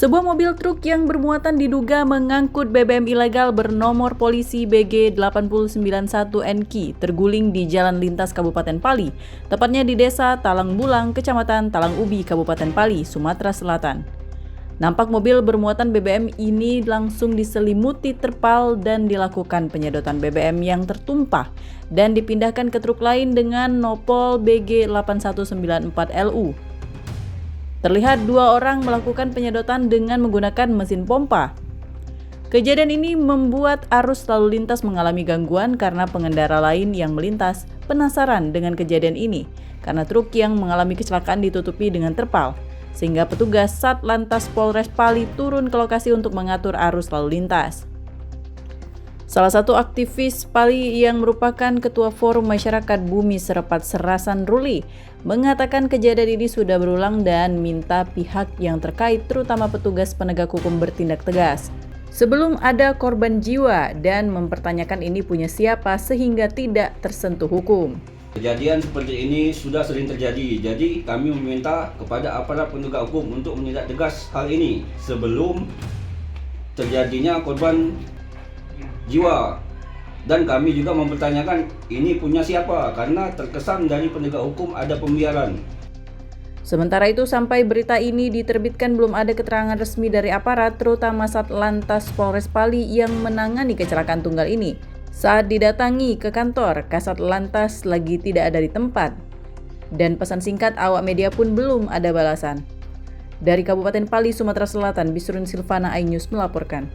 Sebuah mobil truk yang bermuatan diduga mengangkut BBM ilegal bernomor polisi BG 8091NQ terguling di jalan lintas Kabupaten Pali, tepatnya di Desa Talang Bulang, Kecamatan Talang Ubi, Kabupaten Pali, Sumatera Selatan. Nampak mobil bermuatan BBM ini langsung diselimuti terpal dan dilakukan penyedotan BBM yang tertumpah dan dipindahkan ke truk lain dengan nopol BG 8194LU. Terlihat dua orang melakukan penyedotan dengan menggunakan mesin pompa. Kejadian ini membuat arus lalu lintas mengalami gangguan karena pengendara lain yang melintas penasaran dengan kejadian ini karena truk yang mengalami kecelakaan ditutupi dengan terpal, sehingga petugas Satlantas Polres Pali turun ke lokasi untuk mengatur arus lalu lintas. Salah satu aktivis Pali yang merupakan Ketua Forum Masyarakat Bumi Serepat Serasan Ruli mengatakan kejadian ini sudah berulang dan minta pihak yang terkait terutama petugas penegak hukum bertindak tegas sebelum ada korban jiwa dan mempertanyakan ini punya siapa sehingga tidak tersentuh hukum. Kejadian seperti ini sudah sering terjadi, jadi kami meminta kepada aparat penegak hukum untuk menindak tegas hal ini sebelum terjadinya korban jiwa. Dan kami juga mempertanyakan ini punya siapa karena terkesan dari penegak hukum ada pembiaran. Sementara itu sampai berita ini diterbitkan belum ada keterangan resmi dari aparat terutama Satlantas Polres Pali yang menangani kecelakaan tunggal ini. Saat didatangi ke kantor, Kasat Lantas lagi tidak ada di tempat. Dan pesan singkat awak media pun belum ada balasan. Dari Kabupaten Pali, Sumatera Selatan, Bisrun Silvana, iNews melaporkan.